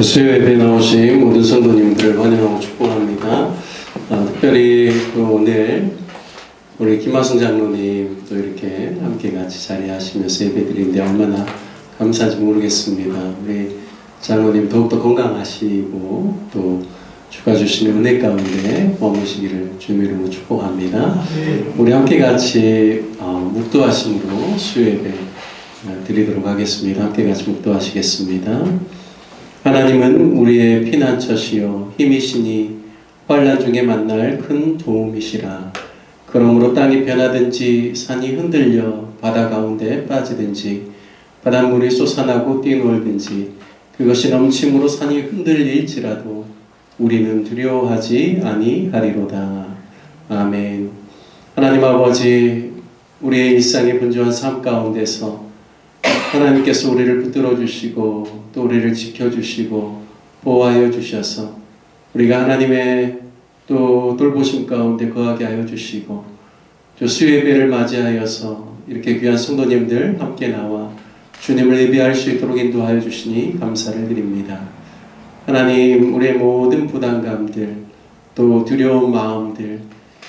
수요 예배에 나오신 모든 성도님들 환영하고 축복합니다. 특별히 또 오늘 우리 김하승 장로님 또 이렇게 함께 같이 자리하시면서 예배드리는데 얼마나 감사한지 모르겠습니다. 우리 장로님 더욱더 건강하시고 또 주가 주시는 은혜 가운데 머무시기를 주님 이름으로 축복합니다. 우리 함께 같이 묵도하심으로 수요 예배 드리도록 하겠습니다. 함께 같이 묵도하시겠습니다. 하나님은 우리의 피난처시요 힘이시니 환난 중에 만날 큰 도움이시라. 그러므로 땅이 변하든지 산이 흔들려 바다 가운데 빠지든지 바닷물이 솟아나고 뛰놀든지 그것이 넘침으로 산이 흔들릴지라도 우리는 두려워하지 아니하리로다. 아멘. 하나님 아버지, 우리의 일상의 분주한 삶 가운데서 하나님께서 우리를 붙들어 주시고 또 우리를 지켜주시고 보호하여 주셔서 우리가 하나님의 또 돌보심 가운데 거하게 하여 주시고 또 수요 예배를 맞이하여서 이렇게 귀한 성도님들 함께 나와 주님을 예배할 수 있도록 인도하여 주시니 감사를 드립니다. 하나님, 우리의 모든 부담감들 또 두려운 마음들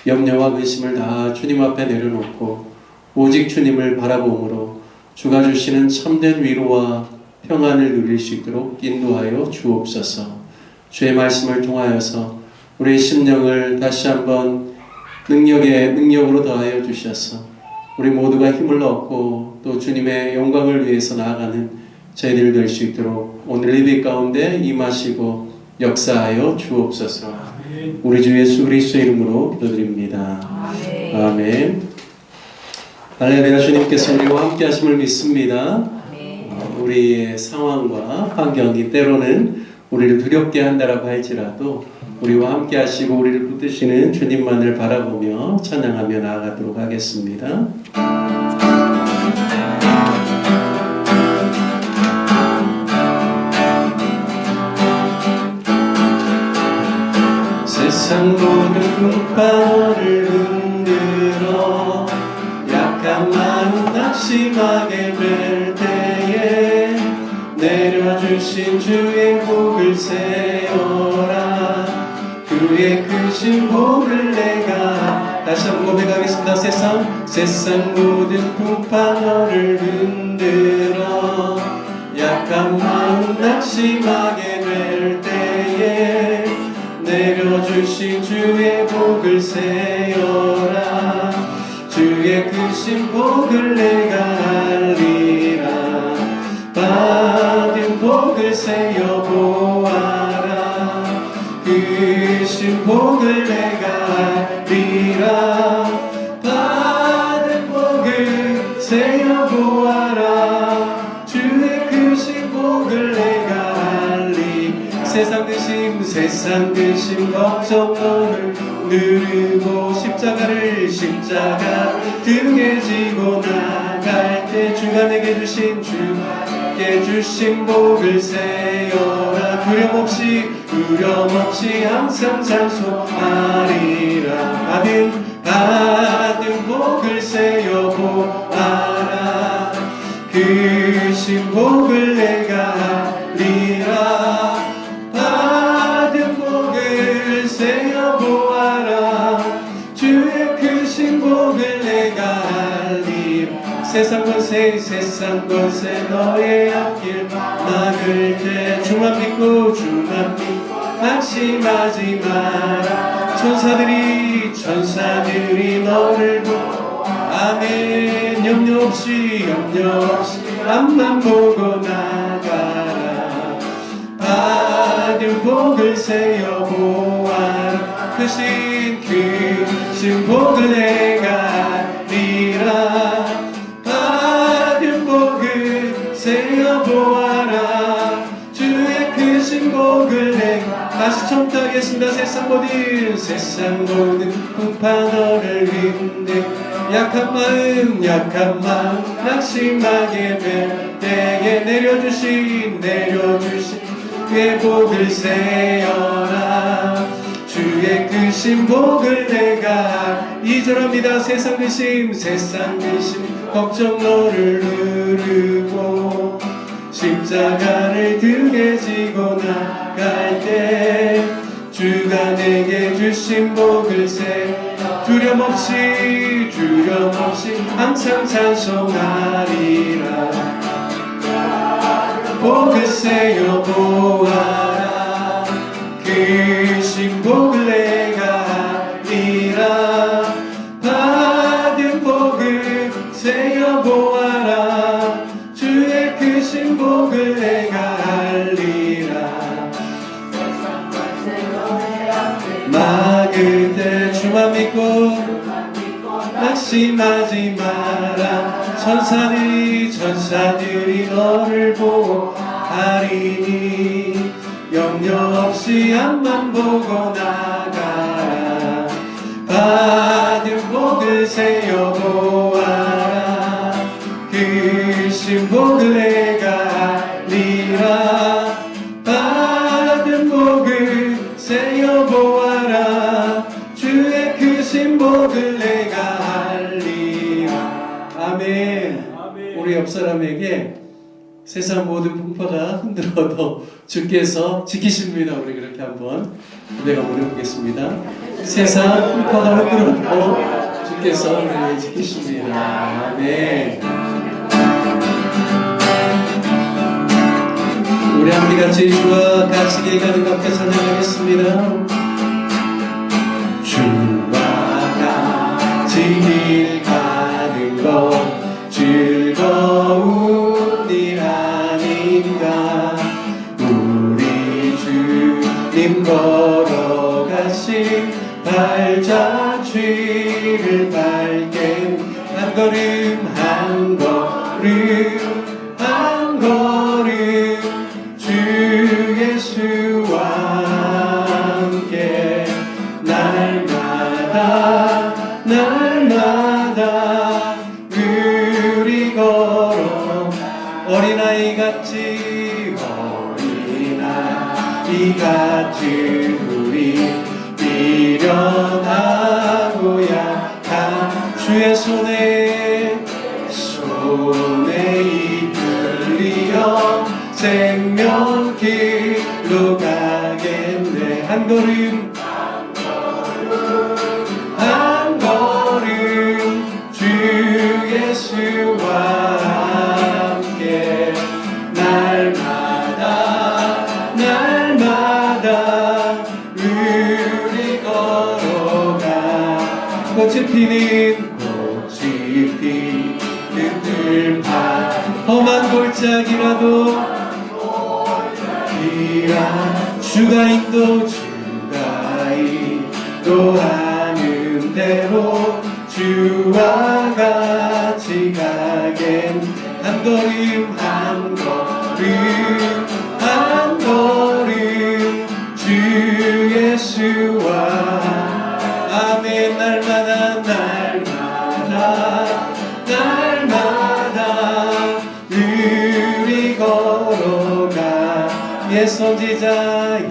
염려와 근심을 다 주님 앞에 내려놓고 오직 주님을 바라봄으로 주가 주시는 참된 위로와 평안을 누릴 수 있도록 인도하여 주옵소서. 주의 말씀을 통하여서 우리의 심령을 다시 한번 능력으로 더하여 주셔서 우리 모두가 힘을 얻고 또 주님의 영광을 위해서 나아가는 저희들 될 수 있도록 오늘 예배 가운데 임하시고 역사하여 주옵소서. 우리 주 예수 그리스도의 이름으로 기도드립니다. 아멘. 할렐루야. 주님께서 우리와 함께 하심을 믿습니다. 우리의 상황과 환경이 때로는 우리를 두렵게 한다라고 할지라도 우리와 함께 하시고 우리를 붙드시는 주님만을 바라보며 찬양하며 나아가도록 하겠습니다. 세상 모든 풍파를 흔들어 약한 마음 낙심하게 될 때에 내려주신 주의 복을 세어라. 그의 크신 복을 내가 다시 한번 고백하겠습니다. 세상 모든 풍파 너를 흔들어 약한 마음 낙심하게 될 때에 내려주신 주의 복을 세어라. 주의 크신 복을 내가 알리라. 받은 복을 세어 보아라. 크신 복을 내가 알리라. 받은 복을 세어 보아라. 주의 크신 복을 내가 알리. 세상 근심 걱정 너를 누르고 십자가 등에 지고 나갈 때 주가 내게 주신 복을 세어라. 두려움 없이 항상 찬송하리라. 받은 복을 세어 보아라. 크신 복을 내가 알리라. 받은 복을 세어 보아라. 주의 크신 복을 내가 알리라. 세상 권세 너의 앞길 막을 때 주만 믿고 낙심하지 마라. 천사들이 너를 보고 아멘. 염려 없이 앞만 보고 나가라. 받은 복을 세어 보아라. 크신 복을 내가 알리라. 받은 복을 세어 보아라. 주의 크신 복을 내가 다시 청탁하겠습니다. 세상 모든 풍파 너를 힘들 약한 마음 낙심하게 될 때에 내려주신 주의 복을 세어라. 주의 크신 복을 내가 2절합니다. 세상 근심 걱정 너를 누르고 십자가를 등에 지고 나갈 때 주가 내게 주신 복을 세 두려움없이 항상 찬송하리라. 복을 세요 보아라 그 신복을 내가 하리라. 받은 복을 세요 보아라 주의 그 신복을 내가 알리라. 막을 때 주만 믿고 낙심하지 마라. 천사들이 너를 보호하리니 염려 없이 앞만 보고 나가라. 받은 복을 세요 보아라 그 신복을 내가 알리라. 받은 복을 세요 보아라 주의 그 신복을 내가 알리라. 아멘. 우리 옆 사람에게 세상 모든 풍파가 흔들어도 주께서 지키십니다. 우리 그렇게 한번 내가 보내보겠습니다. 세상 풍파가 흔들어도 주께서 우리를 지키십니다. 아멘. 우리 함께같이 주와 같이 길 가는 함께 찬양하겠습니다. 주와 같이 길 가는 것 즐거운 일 아닌가. 우리 주님 걸어가신 발자취를 밟게 한 걸음 한 걸음 한 걸음 주 예수와 함께 날마다 우리 걸어 어린아이같이 우리 미련하고 약한 주의 손에 이끌리어 생명길로 가겠네. 한 걸음 한 걸음 주 예수와 함께 날마다 우리 걸어가. 꽃이 피는 들판 험한 골짜기라도 주가 인도하는 대로 주와 같이 가겐 한 걸음 한 걸음 주 예수와 아멘. 날마다 우리 걸어가 옛 선지자의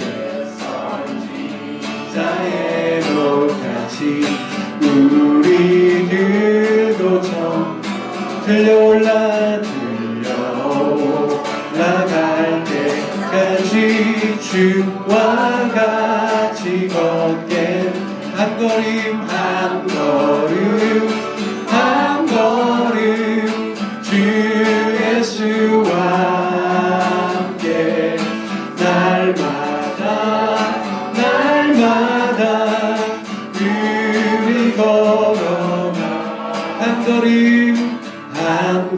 노같이 우리들도 좀 들려올라갈 때까지 주와 같이 걷게 한 걸음 한 걸음 주 예수와 함께 날마다 우리 걸어가 한 걸음 한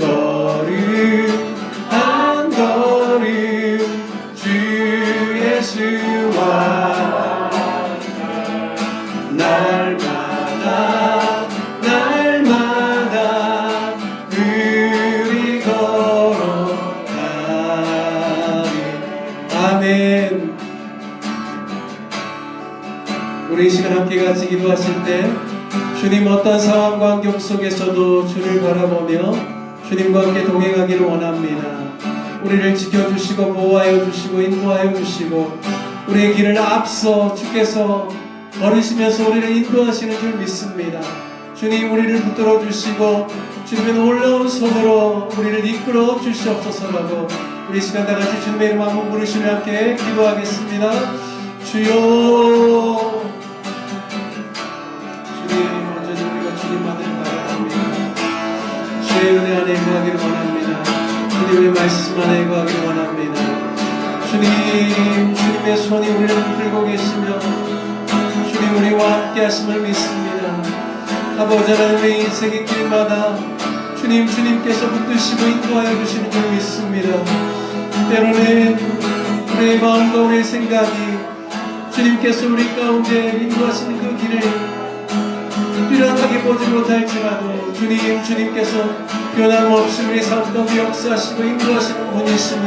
걸음 주 예수와 날마다 우리 걸어가리. 아멘. 우리 이 시간 함께 같이 기도하실 때 주님 어떤 상황과 환경 속에서도 주를 바라보며 주님과 함께 동행하기를 원합니다. 우리를 지켜주시고 보호하여 주시고 인도하여 주시고 우리의 길을 앞서 주께서 걸으시면서 우리를 인도하시는 줄 믿습니다. 주님 우리를 붙들어 주시고 주님의 놀라운 손으로 우리를 이끌어 주시옵소서라고 우리 시간 다 같이 주님의 이름 한번 부르시며 함께 기도하겠습니다. 주여, 주님, 온전히 우리가 주님만을 바라봅니다. 주의 은혜 안에 거하기를 원합니다. 주님의 말씀 안에 거하기를 원합니다. 주님, 주님의 손이 우리를 들고 계시며 주님 우리와 함께 하심을 믿습니다. 아버지 하나님, 우리 인생의 길마다 주님께서 붙드시고 인도하여 주시는 줄 믿습니다. 때로는 우리의 마음과 우리의 생각이 주님께서 우리 가운데 인도하시는 그 길을 뚜렷하게 보지 못할지라도 주님께서 변함없이 우리 삶 가운데 역사하시고 인도하시는 분이심을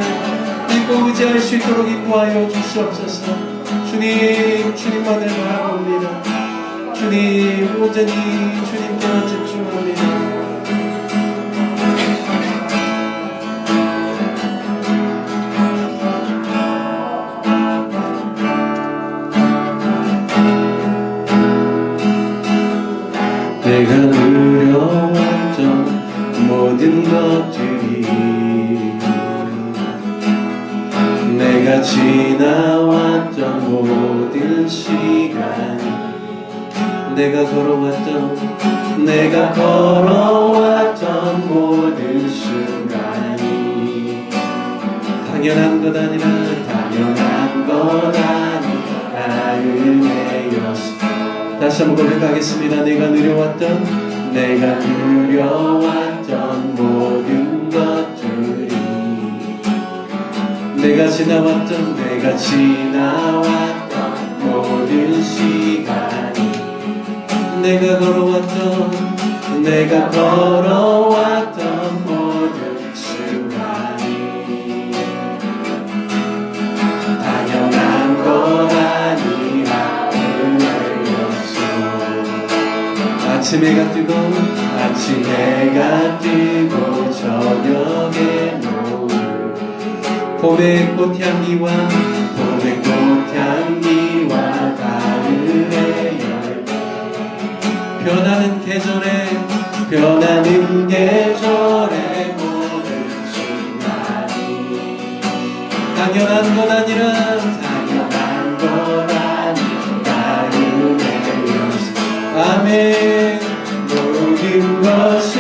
믿고 의지할 수 있도록 인도하여 주시옵소서. 주님만을 바라봅니다. 주님, 온전히 주님께만 집중합니다. 내가 누려왔던 모든 것들이, 내가 지나왔던 모든 시간이, 내가 걸어왔던 모든 순간이 당연한 것 아니라 은혜였어. 다시 한번 고백하겠습니다. 내가 누려왔던 모든 것들이, 내가 지나왔던 모든 시간이, 내가 걸어왔던 모든 순간이 당연한 것 아니라 은혜였어. 아침 해가 뜨고 저녁에 노을, 봄의 꽃향기와 가을의 열, 변하는 계절의 모든 순간이 당연한 것 아니라 은혜였어. 아멘. 모든 것이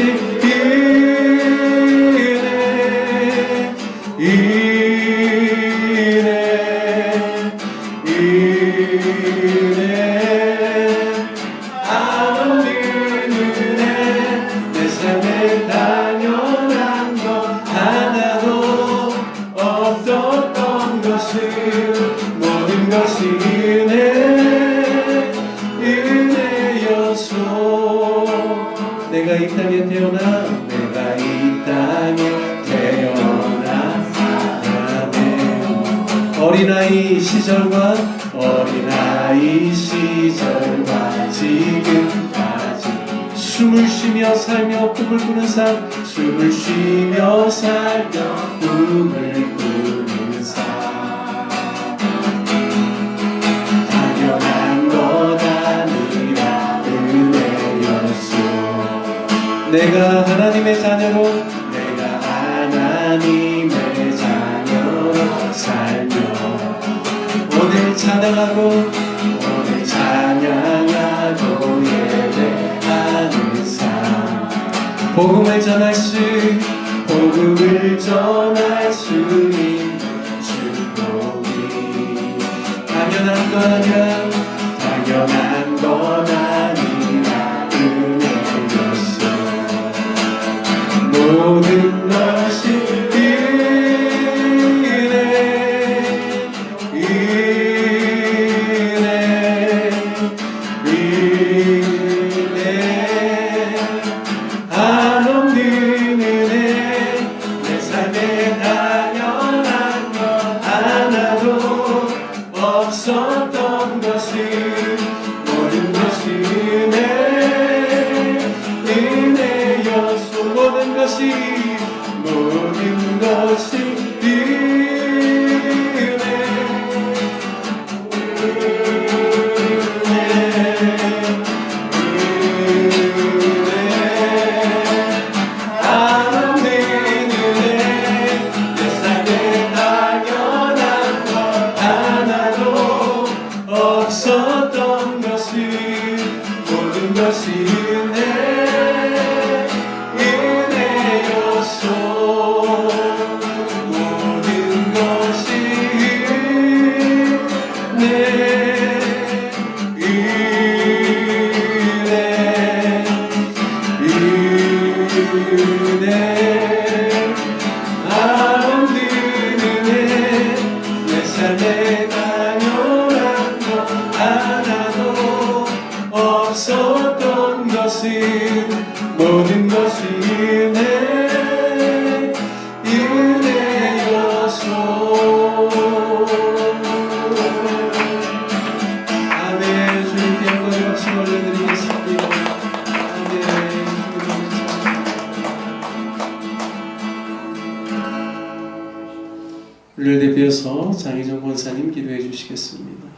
모든 것이 은혜였소. 내가 이 땅에 태어나 어린아이 시절과 지금까지 숨을 쉬며 살며 꿈을 꾸는 삶, 당연한 것 아니라 은혜였소. 내가 하나님의 자녀로 살며 오늘 찬양하고 예배하는 삶, 복음을 전할 수 있는 축복이 당연한 것 아니라 은혜였어. 모든 것이 은혜였소. 모든 것이 것이 은혜였소. 모든 것이 은혜 아름드는 은혜. 내 삶에 당연한 것 하나도 없었던 것은 모든 것이 은혜였소. 아멘. 주님께 영광의 박수 올려드리겠습니다. 아멘. 우리를 대표해서 장희정 권사님 기도해 주시겠습니다.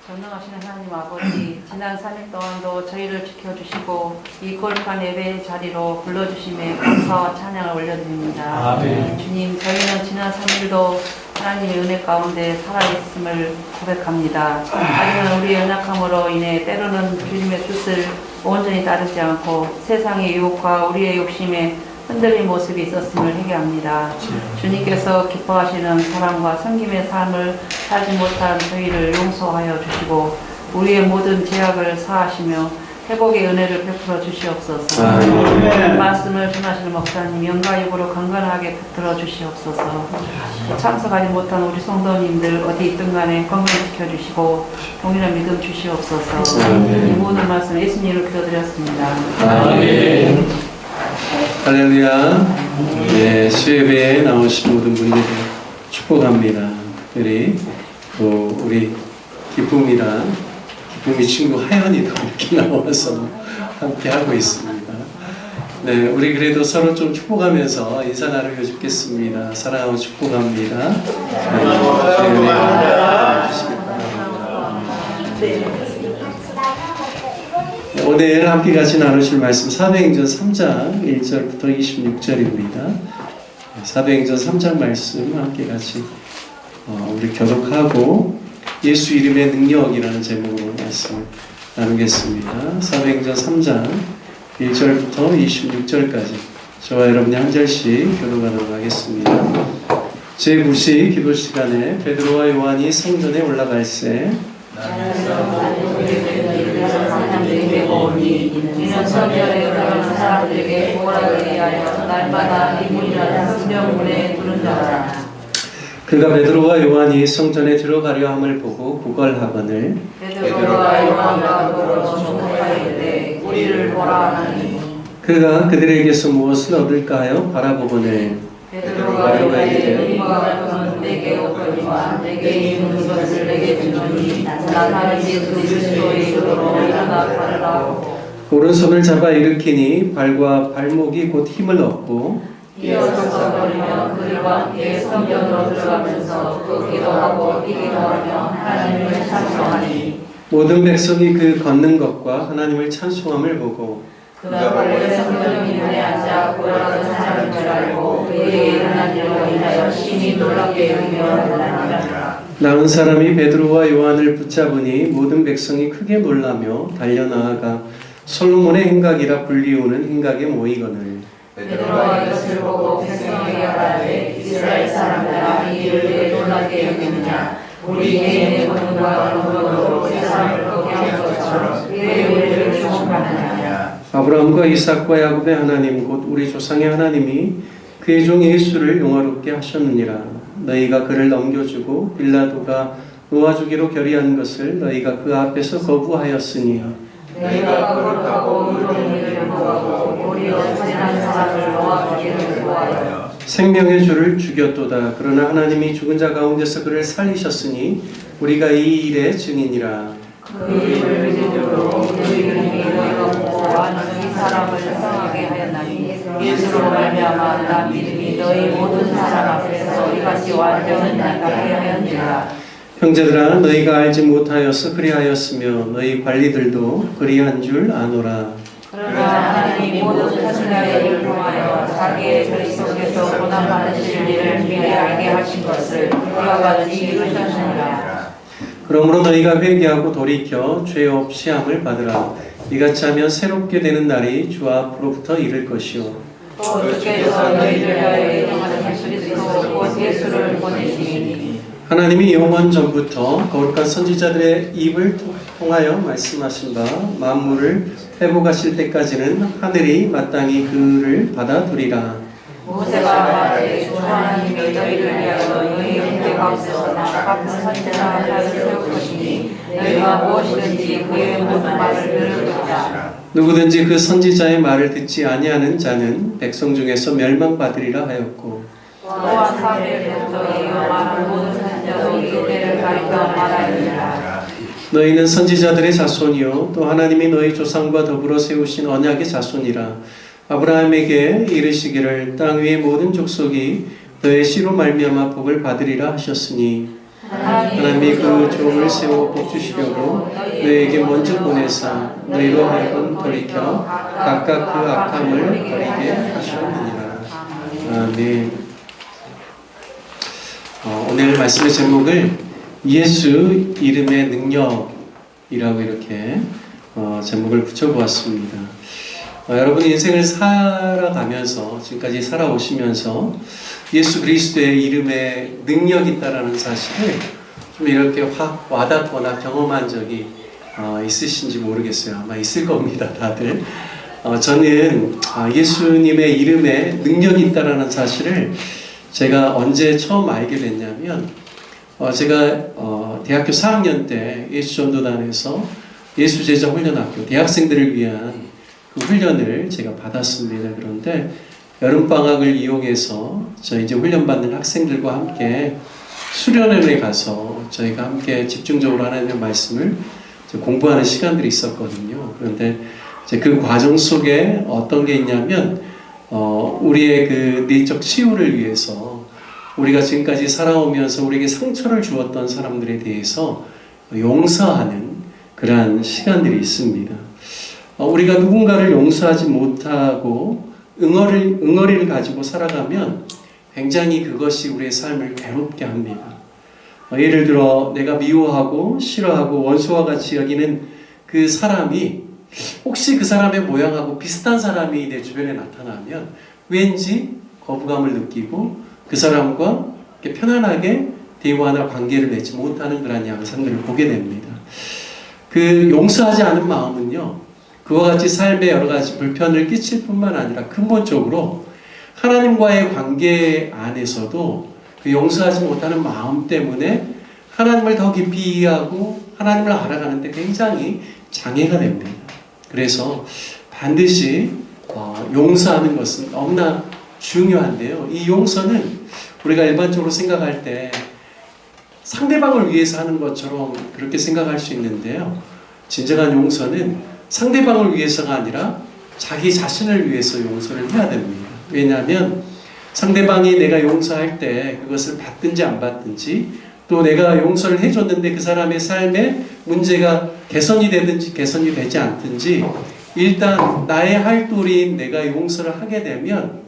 전능하신 하나님 아버지, 지난 3일 동안도 저희를 지켜주시고 이 거룩한 예배의 자리로 불러주심에 감사와 찬양을 올려드립니다. 아멘. 주님, 저희는 지난 3일도 하나님의 은혜 가운데 살아있음을 고백합니다. 하지만 우리의 연약함으로 인해 때로는 주님의 뜻을 온전히 따르지 않고 세상의 유혹과 우리의 욕심에 흔들린 모습이 있었음을 회개합니다. 주님께서 기뻐하시는 사랑과 섬김의 삶을 살지 못한 저희를 용서하여 주시고 우리의 모든 죄악을 사하시며 회복의 은혜를 베풀어 주시옵소서. 말씀을 전하시는 목사님 영가육으로 강건하게 붙들어 주시옵소서. 참석하지 못한 우리 성도님들 어디 있든 간에 건강 지켜주시고 동일한 믿음 주시옵소서. 이 모든 말씀 예수님으로 기도드렸습니다. 아멘. 할렐루야. 네, 수예배에 나오신 모든 분들을 축복합니다. 특별히 또 우리 기쁨이 친구 하연이도 이렇게 나와서 함께 하고 있습니다. 네, 우리 그래도 서로 좀 축복하면서 인사 나누어 주겠습니다. 사랑하고 축복합니다. 오늘 함께 같이 나누실 말씀 사도행전 3장 1절부터 26절입니다. 사도행전 3장 말씀 함께 같이 우리 교독하고 예수 이름의 능력이라는 제목으로 말씀을 나누겠습니다. 사도행전 3장 1절부터 26절까지 저와 여러분이 한 절씩 교독하도록 하겠습니다. 제9시 기도 시간에 베드로와 요한이 성전에 올라갈새 이는 성전에 들어가는 사람들에게 보라게 하여 날마다 이문이라는 성령문에 두는 자라. 그가 베드로와 요한이 성전에 들어가려 함을 보고 구걸하거늘 베드로와 요한과 더불어 중국하이르되 우리를 보라 하나니. 그가 그들에게서 무엇을 얻을까 하여 바라보거늘 베드로가 요한에게 이와 내게 없거니와 내게 있는 것을 내게 주노니 나는 예수 그리스도의 이름으로 일어나 가르라고. 오른손을 잡아 일으키니 발과 발목이 곧 힘을 얻고 이어서 걸으며 그들과 함께 성전으로 들어가면서 또 기도하고 기도하며 하나님을 찬송하니. 모든 백성이 그 걷는 것과 하나님을 찬송함을 보고 그가 원래 성전의 문에 앉아 보라던 사람인 줄 알고 그에게 일어난 일로 인하여 심히 놀랍게 여기며 놀라니라. 나은 사람이 베드로와 요한을 붙잡으니 모든 백성이 크게 놀라며 달려나아가 솔로몬의 행각이라 불리우는 행각에 모이거늘 베드로가 이것을 보고 백성에게 말하되 이스라엘 사람들아 이 일을 왜 놀랍게 여기느냐. 우리 개인의 권능과 능력으로 세상을 꺾게 한 것처럼 왜 우리를 주목하느냐. 아브라함과 이삭과 야곱의 하나님 곧 우리 조상의 하나님이 그의 종 예수를 영화롭게 하셨느니라. 너희가 그를 넘겨주고 빌라도가 놓아주기로 결의한 것을 너희가 그 앞에서 거부하였으니 너희가 거룩하고 의로운 일을 구하고 우리와 선한 사람을 놓아주기를 구하여 생명의 주를 죽였도다. 그러나 하나님이 죽은 자 가운데서 그를 살리셨으니 우리가 이 일의 증인이라. 그 일을 믿음으로 너희를 믿어 완전히 이 사람을 성하게 하였나니 예수로 말미암아 나 믿음이 너희 모든 사람 앞에서 이같이 완전히 나가게 하였느니라. 형제들아 너희가 알지 못하여서 그리하였으며 너희 관리들도 그리한 줄 아노라. 그러나 하나님이 모든 자신의 일을 통하여 자기의 그리스도께서 고난 받으실 일을 미리 알게 하신 것을 이와 같이 이루셨느니라. 그러므로 너희가 회개하고 돌이켜 죄 없이 함을 받으라. 이같이 하면 새롭게 되는 날이 주 앞으로부터 이를 것이요 또 주께서 너희를 위하여 예정하신 그리스도 곧 예수를 보내시니 하나님이 영원 전부터 거룩한 선지자들의 입을 통하여 말씀하신 바 만물을 회복하실 때까지는 하늘이 마땅히 그를 받아두리라. 모세가 말하되 주 하나님이 너희를 위하여 너희 형제 가운데서나 같은 선지자를 세울 것이니 너희가 무엇이든지 그의 모든 말을 들을 것이다. 누구든지 그 선지자의 말을 듣지 아니하는 자는 백성 중에서 멸망받으리라 하였고 또한 사무엘부터 이어 말한 모든 선지자도 이때를 가리켜 말하니라. 너희는 선지자들의 자손이요 또 하나님이 너희 조상과 더불어 세우신 언약의 자손이라. 아브라함에게 이르시기를 땅 위의 모든 족속이 너의 씨로 말미암아 복을 받으리라 하셨으니 하나님이 그 종을 세워 복 주시려고 너희에게 먼저 보내사 너희로 하여금 돌이켜 각각 그 악함을 버리게 하셨느니라. 아멘. 오늘 말씀의 제목을 예수 이름의 능력이라고 이렇게 제목을 붙여보았습니다. 여러분 인생을 살아가면서 지금까지 살아오시면서 예수 그리스도의 이름에 능력이 있다라는 사실을 좀 이렇게 확 와닿거나 경험한 적이 있으신지 모르겠어요. 아마 있을 겁니다, 다들. 저는 예수님의 이름에 능력이 있다라는 사실을 제가 언제 처음 알게 됐냐면 제가 대학교 4학년 때 예수전도단에서 예수제자 훈련학교 대학생들을 위한 그 훈련을 제가 받았습니다. 그런데 여름방학을 이용해서 저희 이제 훈련받는 학생들과 함께 수련회에 가서 저희가 함께 집중적으로 하나님의 말씀을 공부하는 시간들이 있었거든요. 그런데 이제 그 과정 속에 어떤 게 있냐면 우리의 그 내적 치유를 위해서 우리가 지금까지 살아오면서 우리에게 상처를 주었던 사람들에 대해서 용서하는 그러한 시간들이 있습니다. 우리가 누군가를 용서하지 못하고 응어리를 가지고 살아가면 굉장히 그것이 우리의 삶을 괴롭게 합니다. 예를 들어 내가 미워하고 싫어하고 원수와 같이 여기는 그 사람이 혹시 그 사람의 모양하고 비슷한 사람이 내 주변에 나타나면 왠지 거부감을 느끼고 그 사람과 편안하게 대화나 관계를 맺지 못하는 그런 양상들을 보게 됩니다. 그 용서하지 않은 마음은요, 그와 같이 삶에 여러 가지 불편을 끼칠 뿐만 아니라 근본적으로 하나님과의 관계 안에서도 그 용서하지 못하는 마음 때문에 하나님을 더 깊이 이해하고 하나님을 알아가는데 굉장히 장애가 됩니다. 그래서 반드시 용서하는 것은 너무나 중요한데요. 이 용서는 우리가 일반적으로 생각할 때 상대방을 위해서 하는 것처럼 그렇게 생각할 수 있는데요. 진정한 용서는 상대방을 위해서가 아니라 자기 자신을 위해서 용서를 해야 됩니다. 왜냐하면 상대방이 내가 용서할 때 그것을 받든지 안 받든지 또 내가 용서를 해줬는데 그 사람의 삶에 문제가 개선이 되든지 개선이 되지 않든지 일단 나의 할도리인 내가 용서를 하게 되면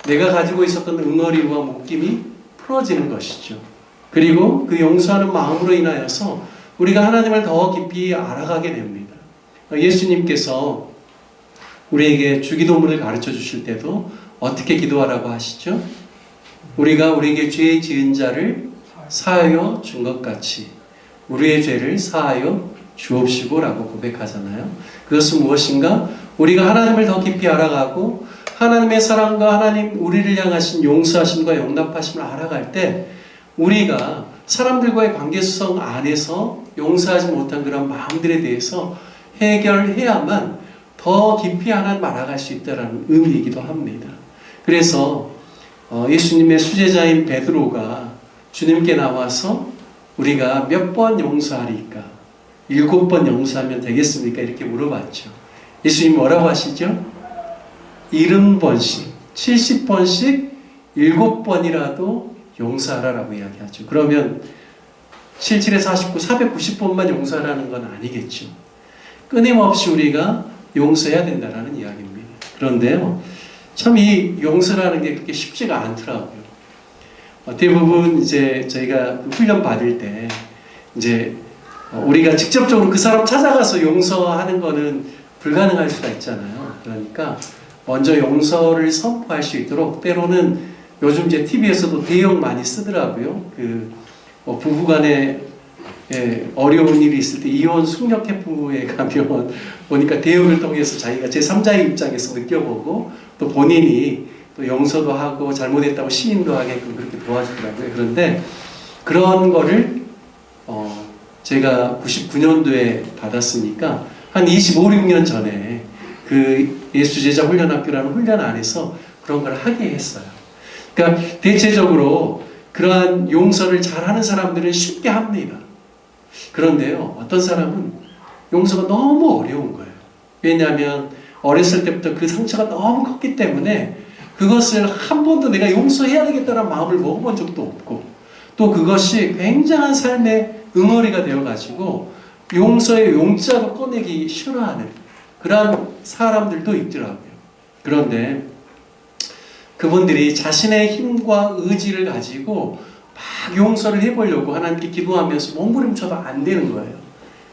내가 가지고 있었던 응어리와 묶임이 풀어지는 것이죠. 그리고 그 용서하는 마음으로 인하여서 우리가 하나님을 더 깊이 알아가게 됩니다. 예수님께서 우리에게 주기도문을 가르쳐 주실 때도 어떻게 기도하라고 하시죠? 우리가 우리에게 죄 지은 자를 사하여 준 것 같이 우리의 죄를 사하여 주옵시고 라고 고백하잖아요. 그것은 무엇인가? 우리가 하나님을 더 깊이 알아가고 하나님의 사랑과 하나님 우리를 향하신 용서하심과 용납하심을 알아갈 때 우리가 사람들과의 관계성 안에서 용서하지 못한 그런 마음들에 대해서 해결해야만 더 깊이 하나님 알아갈 수 있다는 의미이기도 합니다. 그래서 예수님의 수제자인 베드로가 주님께 나와서 우리가 몇 번 용서하리까? 7번 용서하면 되겠습니까? 이렇게 물어봤죠. 예수님 뭐라고 하시죠? 70번씩, 70번씩 7번이라도 용서하라라고 이야기하죠. 그러면 77에 49, 490번만 용서하라는 건 아니겠죠. 끊임없이 우리가 용서해야 된다는 이야기입니다. 그런데요, 참 이 용서라는 게 그렇게 쉽지가 않더라고요. 대부분 이제 저희가 훈련 받을 때 이제 우리가 직접적으로 그 사람 찾아가서 용서하는 거는 불가능할 수가 있잖아요. 그러니까 먼저 용서를 선포할 수 있도록, 때로는 요즘 이제 TV에서도 대역 많이 쓰더라고요. 부부간에 어려운 일이 있을 때 이혼 숙력회 부부에 가면 보니까 대역을 통해서 자기가 제3자의 입장에서 느껴보고 또 본인이 또 용서도 하고 잘못했다고 시인도 하게끔 그렇게 도와주더라고요. 그런데 그런 거를 제가 99년도에 받았으니까 한 25, 6년 전에 그 예수제자 훈련학교라는 훈련 안에서 그런 걸 하게 했어요. 그러니까 대체적으로 그러한 용서를 잘하는 사람들은 쉽게 합니다. 그런데요, 어떤 사람은 용서가 너무 어려운 거예요. 왜냐하면 어렸을 때부터 그 상처가 너무 컸기 때문에 그것을 한 번도 내가 용서해야 되겠다는 마음을 먹어본 적도 없고, 또 그것이 굉장한 삶의 응어리가 되어가지고 용서의 용자도 꺼내기 싫어하는 그런 사람들도 있더라고요. 그런데 그분들이 자신의 힘과 의지를 가지고 막 용서를 해보려고 하나님께 기도하면서 몸부림쳐도 안 되는 거예요.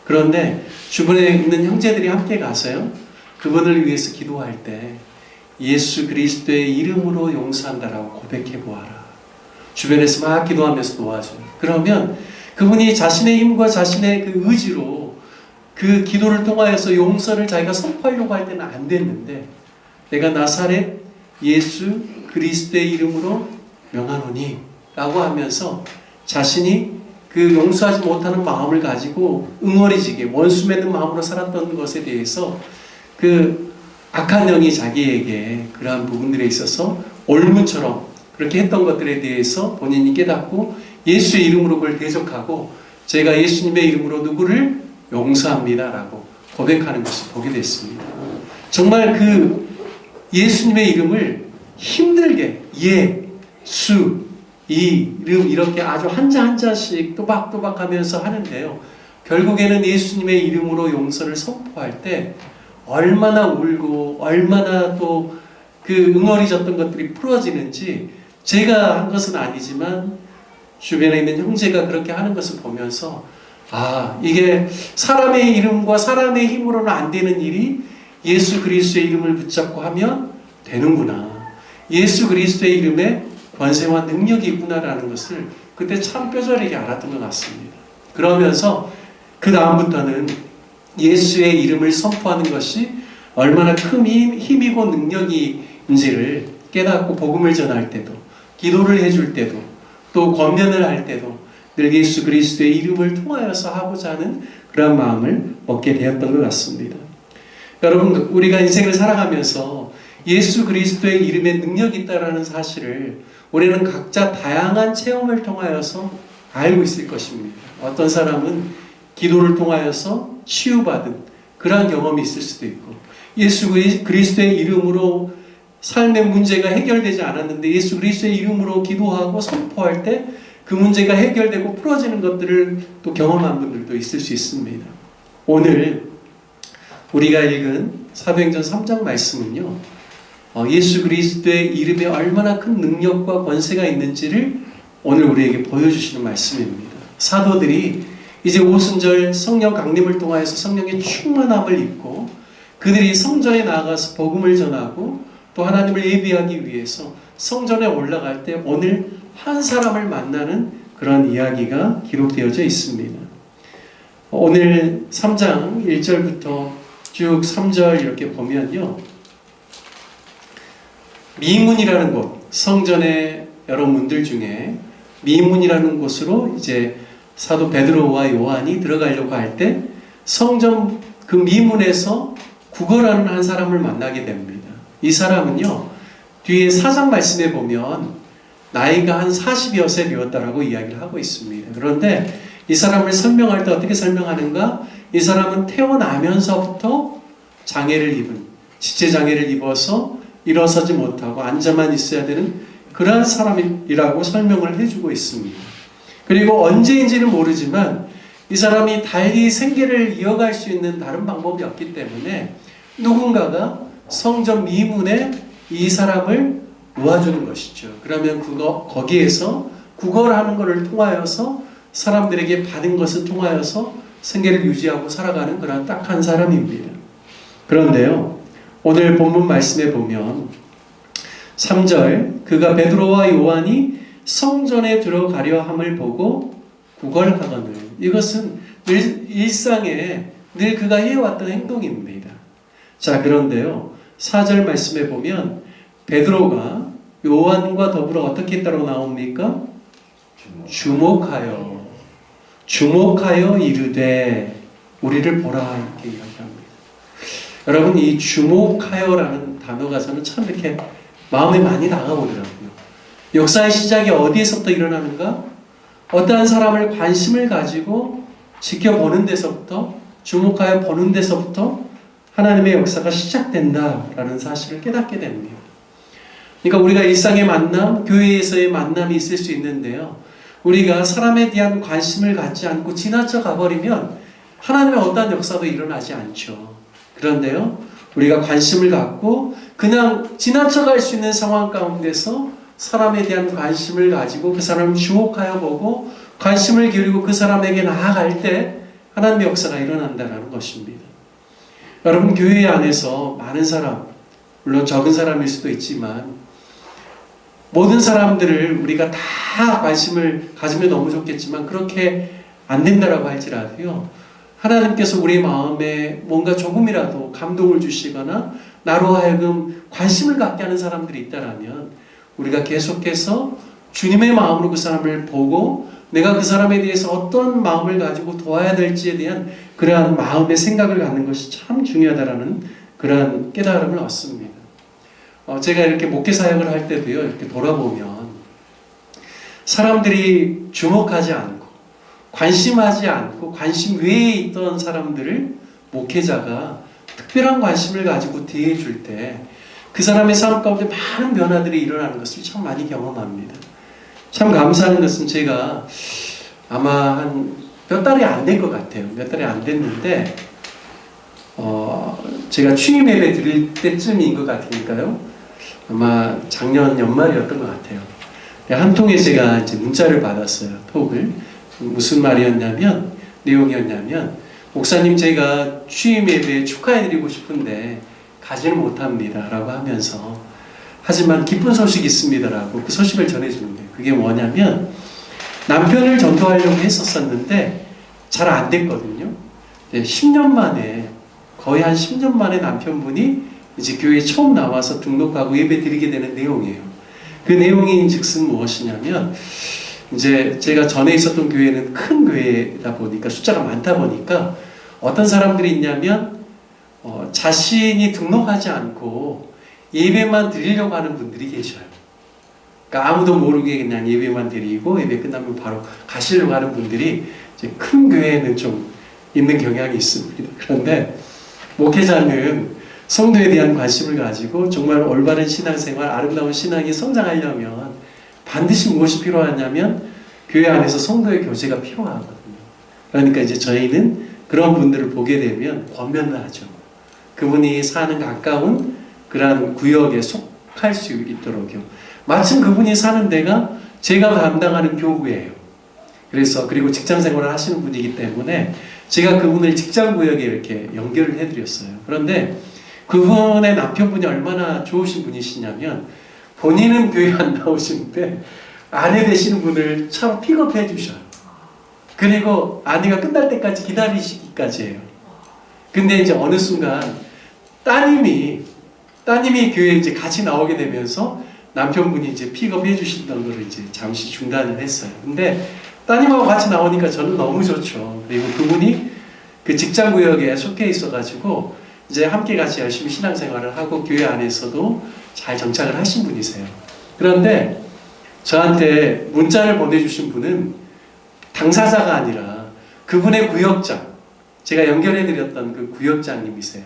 그런데 주변에 있는 형제들이 함께 가서요, 그분을 위해서 기도할 때 예수 그리스도의 이름으로 용서한다라고 고백해 보아라. 주변에서 막 기도하면서 도와줘요. 그러면 그분이 자신의 힘과 자신의 그 의지로 그 기도를 통하여서 용서를 자기가 선포하려고 할 때는 안 됐는데, 내가 나사렛 예수 그리스도의 이름으로 명하노니 라고 하면서 자신이 그 용서하지 못하는 마음을 가지고 응어리지게 원수 맺는 마음으로 살았던 것에 대해서 그 악한 영이 자기에게 그러한 부분들에 있어서 올무처럼 그렇게 했던 것들에 대해서 본인이 깨닫고 예수의 이름으로 그걸 대적하고 제가 예수님의 이름으로 누구를 용서합니다 라고 고백하는 것을 보게 됐습니다. 정말 그 예수님의 이름을 힘들게 예수 이름 이렇게 아주 한자 한자씩 또박또박 하면서 하는데요, 결국에는 예수님의 이름으로 용서를 선포할 때 얼마나 울고 얼마나 또 그 응어리졌던 것들이 풀어지는지, 제가 한 것은 아니지만 주변에 있는 형제가 그렇게 하는 것을 보면서 이게 사람의 이름과 사람의 힘으로는 안 되는 일이 예수 그리스도의 이름을 붙잡고 하면 되는구나, 예수 그리스도의 이름에 권세와 능력이 있구나라는 것을 그때 참 뼈저리게 알았던 것 같습니다. 그러면서 그 다음부터는 예수의 이름을 선포하는 것이 얼마나 큰 힘이고 능력인지를 깨닫고 복음을 전할 때도, 기도를 해줄 때도, 또 권면을 할 때도 늘 예수 그리스도의 이름을 통하여서 하고자 하는 그런 마음을 먹게 되었던 것 같습니다. 여러분, 우리가 인생을 살아가면서 예수 그리스도의 이름에 능력이 있다는 사실을 우리는 각자 다양한 체험을 통하여서 알고 있을 것입니다. 어떤 사람은 기도를 통하여서 치유받은 그러한 경험이 있을 수도 있고, 예수 그리스도의 이름으로 삶의 문제가 해결되지 않았는데 예수 그리스도의 이름으로 기도하고 선포할 때 그 문제가 해결되고 풀어지는 것들을 또 경험한 분들도 있을 수 있습니다. 오늘 우리가 읽은 사도행전 3장 말씀은요, 예수 그리스도의 이름에 얼마나 큰 능력과 권세가 있는지를 오늘 우리에게 보여주시는 말씀입니다. 사도들이 이제 오순절 성령 강림을 통하여서 성령의 충만함을 입고 그들이 성전에 나가서 복음을 전하고 또 하나님을 예비하기 위해서 성전에 올라갈 때 오늘 한 사람을 만나는 그런 이야기가 기록되어져 있습니다. 오늘 3장 1절부터 쭉 3절 이렇게 보면요, 미문이라는 곳, 성전의 여러 문들 중에 미문이라는 곳으로 이제 사도 베드로와 요한이 들어가려고 할 때 성전 그 미문에서 구걸하는 한 사람을 만나게 됩니다. 이 사람은요, 뒤에 4장 말씀에 보면 나이가 한 40여 세 되었다라고 이야기를 하고 있습니다. 그런데 이 사람을 설명할 때 어떻게 설명하는가? 이 사람은 태어나면서부터 장애를 입은, 지체장애를 입어서 일어서지 못하고 앉아만 있어야 되는 그러한 사람이라고 설명을 해주고 있습니다. 그리고 언제인지는 모르지만 이 사람이 달리 생계를 이어갈 수 있는 다른 방법이 없기 때문에 누군가가 성전 미문에 이 사람을 놓아주는 것이죠. 그러면 거기에서 구걸하는 것을 통하여서 사람들에게 받은 것을 통하여서 생계를 유지하고 살아가는 그런 딱한 사람입니다. 그런데요, 오늘 본문 말씀에 보면 3절, 그가 베드로와 요한이 성전에 들어가려 함을 보고 구걸하거늘. 이것은 늘 일상에 늘 그가 해왔던 행동입니다. 자, 그런데요, 4절 말씀에 보면 베드로가 요한과 더불어 어떻게 따로 나옵니까? 주목하여 이르되 우리를 보라, 이렇게 이야기합니다. 여러분, 이 주목하여라는 단어가 저는 참 이렇게 마음에 많이 다가오더라고요. 역사의 시작이 어디에서부터 일어나는가? 어떠한 사람을 관심을 가지고 지켜보는 데서부터, 주목하여 보는 데서부터 하나님의 역사가 시작된다라는 사실을 깨닫게 됩니다. 그러니까 우리가 일상의 만남, 교회에서의 만남이 있을 수 있는데요, 우리가 사람에 대한 관심을 갖지 않고 지나쳐 가버리면 하나님의 어떠한 역사도 일어나지 않죠. 그런데요, 우리가 관심을 갖고 그냥 지나쳐갈 수 있는 상황 가운데서 사람에 대한 관심을 가지고 그 사람을 주목하여 보고 관심을 기울이고 그 사람에게 나아갈 때 하나님의 역사가 일어난다는 것입니다. 여러분, 교회 안에서 많은 사람, 물론 적은 사람일 수도 있지만 모든 사람들을 우리가 다 관심을 가지면 너무 좋겠지만 그렇게 안 된다라고 할지라도요, 하나님께서 우리 마음에 뭔가 조금이라도 감동을 주시거나 나로 하여금 관심을 갖게 하는 사람들이 있다라면 우리가 계속해서 주님의 마음으로 그 사람을 보고 내가 그 사람에 대해서 어떤 마음을 가지고 도와야 될지에 대한 그러한 마음의 생각을 갖는 것이 참 중요하다라는 그러한 깨달음을 얻습니다. 제가 이렇게 목회 사역을 할 때도요, 이렇게 돌아보면 사람들이 주목하지 않고 관심하지 않고 관심 외에 있던 사람들을 목회자가 특별한 관심을 가지고 대해줄 때 그 사람의 삶 가운데 많은 변화들이 일어나는 것을 참 많이 경험합니다. 참 감사한 것은 제가 아마 한 몇 달이 안 된 것 같아요. 몇 달이 안 됐는데 제가 취임 예배 드릴 때쯤인 것 같으니까요. 아마 작년 연말이었던 것 같아요. 한 통에 제가 이제 문자를 받았어요. 톡을. 무슨 말이었냐면, 내용이었냐면, 목사님, 제가 취임 예배 축하해드리고 싶은데 가지는 못합니다 라고 하면서, 하지만 기쁜 소식이 있습니다 라고 그 소식을 전해주는 거예요. 그게 뭐냐면 남편을 전도하려고 했었는데 잘 안 됐거든요. 10년 만에, 거의 한 10년 만에 남편분이 이제 교회에 처음 나와서 등록하고 예배 드리게 되는 내용이에요. 그 내용이 즉슨 무엇이냐면, 이제 제가 전에 있었던 교회는 큰 교회다 보니까 숫자가 많다 보니까 어떤 사람들이 있냐면 자신이 등록하지 않고 예배만 드리려고 하는 분들이 계셔요. 그러니까 아무도 모르게 그냥 예배만 드리고 예배 끝나면 바로 가시려고 하는 분들이 이제 큰 교회에는 좀 있는 경향이 있습니다. 그런데 목회자는 성도에 대한 관심을 가지고 정말 올바른 신앙생활, 아름다운 신앙이 성장하려면 반드시 무엇이 필요하냐면 교회 안에서 성도의 교제가 필요하거든요. 그러니까 이제 저희는 그런 분들을 보게 되면 권면을 하죠. 그분이 사는 가까운 그러한 구역에 속할 수 있도록요. 마침 그분이 사는 데가 제가 담당하는 교구예요. 그래서 그리고 직장 생활을 하시는 분이기 때문에 제가 그분을 직장 구역에 이렇게 연결을 해드렸어요. 그런데 그분의 남편분이 얼마나 좋으신 분이시냐면 본인은 교회 안 나오시는데 아내 되시는 분을 차로 픽업해 주셔요. 그리고 아내가 끝날 때까지 기다리시기까지 해요. 근데 이제 어느 순간 따님이 교회에 이제 같이 나오게 되면서 남편분이 이제 픽업해 주신다는 걸 이제 잠시 중단을 했어요. 근데 따님하고 같이 나오니까 저는 너무 좋죠. 그리고 그분이 그 직장 구역에 속해 있어가지고 이제 함께 같이 열심히 신앙생활을 하고 교회 안에서도 잘 정착을 하신 분이세요. 그런데 저한테 문자를 보내주신 분은 당사자가 아니라 그분의 구역장, 제가 연결해드렸던 그 구역장님이세요.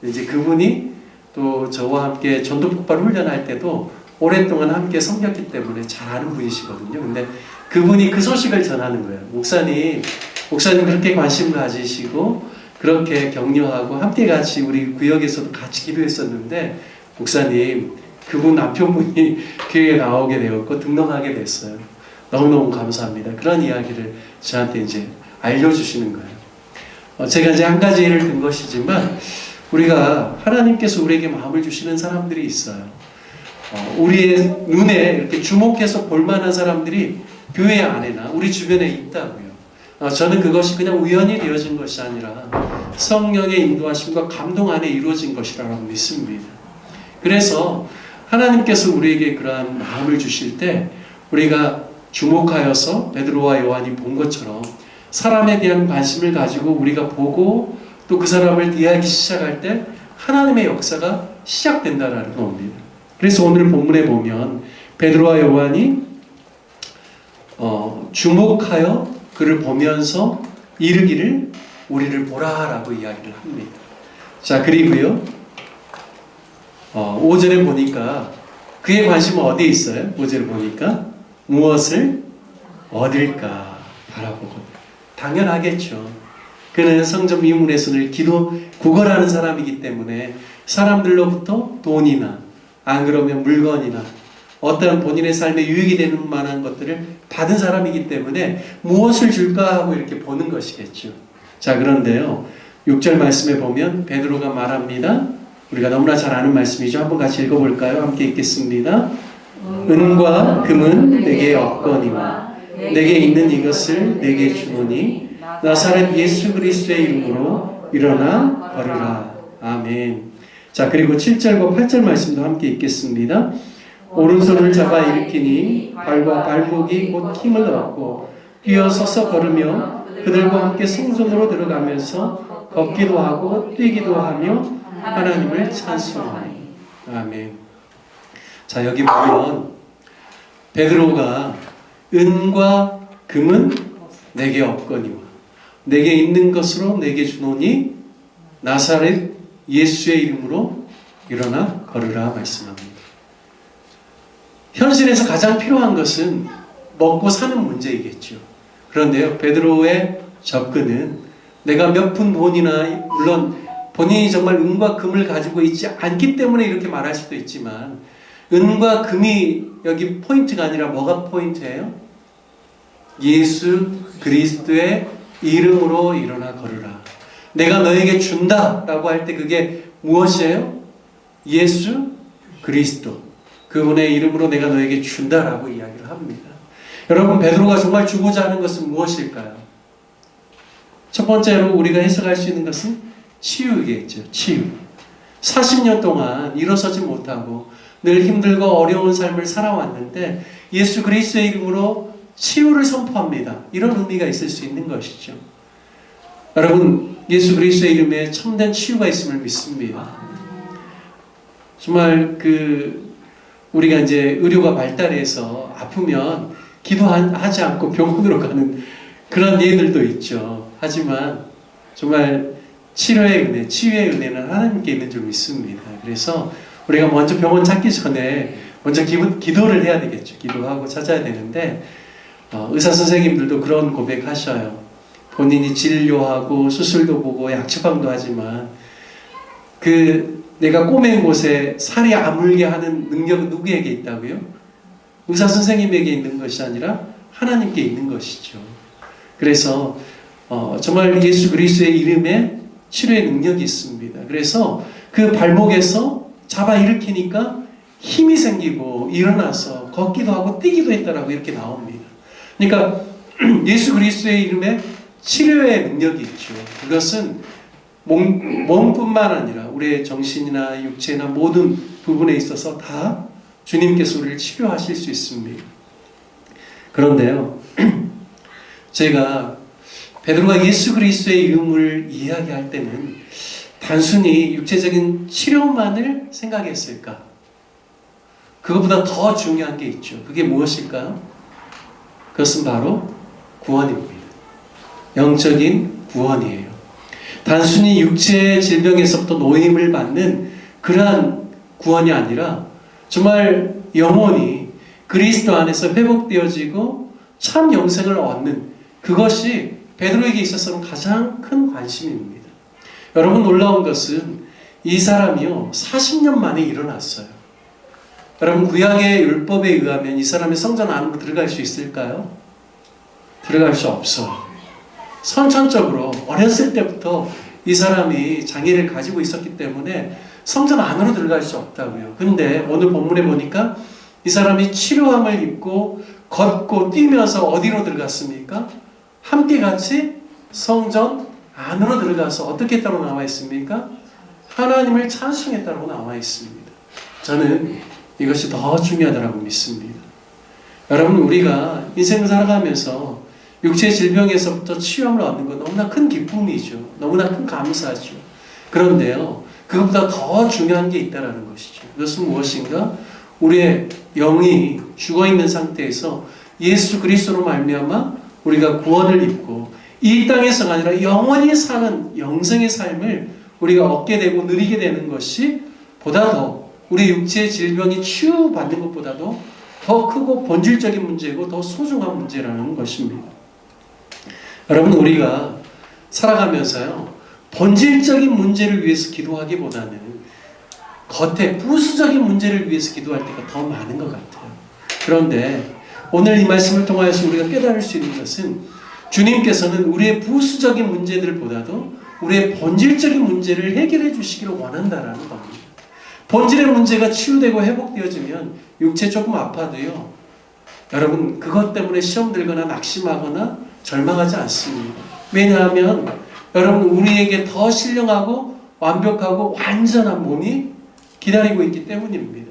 이제 그분이 또 저와 함께 전도폭발 훈련할 때도 오랫동안 함께 섬겼기 때문에 잘 아는 분이시거든요. 근데 그분이 그 소식을 전하는 거예요. 목사님 그렇게 관심 가지시고 그렇게 격려하고 함께 같이 우리 구역에서도 같이 기도했었는데 목사님, 그분 남편분이 교회에 나오게 되었고 등록하게 됐어요. 너무너무 감사합니다. 그런 이야기를 저한테 이제 알려주시는 거예요. 제가 이제 한 가지 예를 든 것이지만 우리가 하나님께서 우리에게 마음을 주시는 사람들이 있어요. 우리의 눈에 이렇게 주목해서 볼 만한 사람들이 교회 안에나 우리 주변에 있다고요. 저는 그것이 그냥 우연히 되어진 것이 아니라 성령의 인도하심과 감동 안에 이루어진 것이라고 믿습니다. 그래서 하나님께서 우리에게 그러한 마음을 주실 때 우리가 주목하여서 베드로와 요한이 본 것처럼 사람에 대한 관심을 가지고 우리가 보고 또 그 사람을 대하기 시작할 때 하나님의 역사가 시작된다라는 겁니다. 그래서 오늘 본문에 보면 베드로와 요한이 주목하여 그를 보면서 이르기를 우리를 보라라고 이야기를 합니다. 자, 그리고요 5절에 보니까 그의 관심은 어디에 있어요? 5절에 보니까 무엇을 얻을까 바라보고. 당연하겠죠. 그는 성전 미문의 손을 구걸하는 사람이기 때문에 사람들로부터 돈이나 안 그러면 물건이나 어떠한 본인의 삶에 유익이 되는 만한 것들을 받은 사람이기 때문에 무엇을 줄까 하고 이렇게 보는 것이겠죠. 자, 그런데요 6절 말씀에 보면 베드로가 말합니다. 우리가 너무나 잘 아는 말씀이죠. 한번 같이 읽어볼까요? 함께 읽겠습니다. 은과 금은 내게 없거니와 내게 있는 이것을 내게 주노니 나사렛 예수 그리스도의 이름으로 일어나 걸으라. 아멘. 자, 그리고 7절과 8절 말씀도 함께 읽겠습니다. 오른손을 잡아 일으키니 발과 발목이 곧 힘을 얻고 뛰어서서 걸으며 그들과 함께 성전으로 들어가면서 걷기도 하고 뛰기도 하며 하나님을 찬송하니. 아멘. 자, 여기 보면 베드로가 은과 금은 내게 없거니와 내게 있는 것으로 내게 주노니 나사렛 예수의 이름으로 일어나 걸으라 말씀합니다. 현실에서 가장 필요한 것은 먹고 사는 문제이겠죠. 그런데요, 베드로의 접근은 내가 몇 푼 돈이나, 물론 본인이 정말 은과 금을 가지고 있지 않기 때문에 이렇게 말할 수도 있지만 은과 금이 여기 포인트가 아니라 뭐가 포인트예요? 예수 그리스도의 이름으로 일어나 걸으라. 내가 너에게 준다라고 할 때 그게 무엇이에요? 예수 그리스도. 그분의 이름으로 내가 너에게 준다라고 이야기를 합니다. 여러분, 베드로가 정말 주고자 하는 것은 무엇일까요? 첫 번째로 우리가 해석할 수 있는 것은 치유겠죠. 치유. 40년 동안 일어서지 못하고 늘 힘들고 어려운 삶을 살아왔는데 예수 그리스도의 이름으로 치유를 선포합니다. 이런 의미가 있을 수 있는 것이죠. 여러분, 예수 그리스도의 이름에 참된 치유가 있음을 믿습니다. 정말 우리가 이제 의료가 발달해서 아프면 기도하지 않고 병원으로 가는 그런 예들도 있죠. 하지만 정말 치료의 은혜, 치유의 은혜는 하나님께 있는 줄 믿습니다. 그래서 우리가 먼저 병원 찾기 전에 먼저 기도를 해야 되겠죠. 기도하고 찾아야 되는데 의사 선생님들도 그런 고백하셔요. 본인이 진료하고 수술도 보고 약처방도 하지만 내가 꼬맨 곳에 살이 아물게 하는 능력은 누구에게 있다고요? 의사 선생님에게 있는 것이 아니라 하나님께 있는 것이죠. 그래서 정말 예수 그리스도의 이름에 치료의 능력이 있습니다. 그래서 그 발목에서 잡아 일으키니까 힘이 생기고 일어나서 걷기도 하고 뛰기도 했다라고 이렇게 나옵니다. 그러니까 예수 그리스도의 이름에 치료의 능력이 있죠. 그것은 몸뿐만 아니라 우리의 정신이나 육체나 모든 부분에 있어서 다 주님께서 우리를 치료하실 수 있습니다. 그런데요, 제가 베드로가 예수 그리스도의 이름을 이야기할 때는 단순히 육체적인 치료만을 생각했을까? 그것보다 더 중요한 게 있죠. 그게 무엇일까요? 그것은 바로 구원입니다. 영적인 구원이에요. 단순히 육체의 질병에서부터 노임을 받는 그러한 구원이 아니라 정말 영혼이 그리스도 안에서 회복되어지고 참 영생을 얻는, 그것이 베드로에게 있어서는 가장 큰 관심입니다. 여러분, 놀라운 것은 이 사람이요 40년 만에 일어났어요. 여러분, 구약의 율법에 의하면 이 사람이 성전 안으로 들어갈 수 있을까요? 들어갈 수 없어요. 선천적으로 어렸을 때부터 이 사람이 장애를 가지고 있었기 때문에 성전 안으로 들어갈 수 없다고요. 근데 오늘 본문에 보니까 이 사람이 치료함을 입고 걷고 뛰면서 어디로 들어갔습니까? 함께 같이 성전 안으로 들어가서 어떻게 했다고 나와 있습니까? 하나님을 찬송했다고 나와 있습니다. 저는 이것이 더 중요하다고 믿습니다. 여러분, 우리가 인생을 살아가면서 육체의 질병에서부터 치유함을 얻는 건 너무나 큰 기쁨이죠. 너무나 큰 감사죠. 그런데요, 그것보다 더 중요한 게 있다는 것이죠. 그것은 무엇인가? 우리의 영이 죽어있는 상태에서 예수 그리스도로 말미암아 우리가 구원을 입고 이 땅에서가 아니라 영원히 사는 영생의 삶을 우리가 얻게 되고 누리게 되는 것이 보다 더 우리 육체의 질병이 치유받는 것보다도 더 크고 본질적인 문제고 더 소중한 문제라는 것입니다. 여러분, 우리가 살아가면서요, 본질적인 문제를 위해서 기도하기보다는 겉에 부수적인 문제를 위해서 기도할 때가 더 많은 것 같아요. 그런데 오늘 이 말씀을 통하여서 우리가 깨달을 수 있는 것은 주님께서는 우리의 부수적인 문제들보다도 우리의 본질적인 문제를 해결해 주시기를 원한다라는 겁니다. 본질의 문제가 치유되고 회복되어지면 육체 조금 아파도요, 여러분, 그것 때문에 시험 들거나 낙심하거나 절망하지 않습니다. 왜냐하면 여러분, 우리에게 더 신령하고 완벽하고 완전한 몸이 기다리고 있기 때문입니다.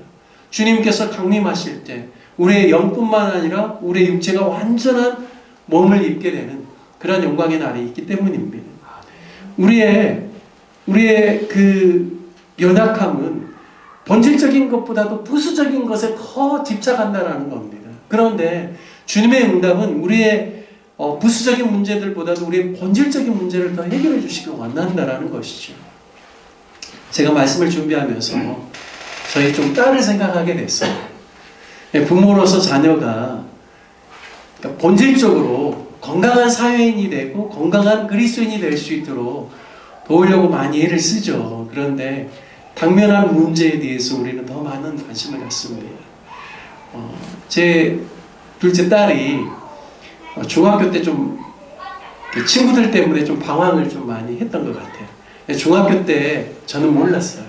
주님께서 강림하실 때 우리의 영뿐만 아니라 우리의 육체가 완전한 몸을 입게 되는 그런 영광의 날이 있기 때문입니다. 우리의 그 연약함은 본질적인 것보다도 부수적인 것에 더 집착한다라는 겁니다. 그런데 주님의 응답은 우리의 부수적인 문제들보다도 우리의 본질적인 문제를 더 해결해 주시길 원한다라는 것이죠. 제가 말씀을 준비하면서 저희 좀 딸을 생각하게 됐어요. 부모로서 자녀가 본질적으로 건강한 사회인이 되고 건강한 그리스도인이 될 수 있도록 도우려고 많이 애를 쓰죠. 그런데 당면한 문제에 대해서 우리는 더 많은 관심을 갖습니다. 제 둘째 딸이 중학교 때 좀 친구들 때문에 좀 방황을 좀 많이 했던 것 같아요. 중학교 때 저는 몰랐어요.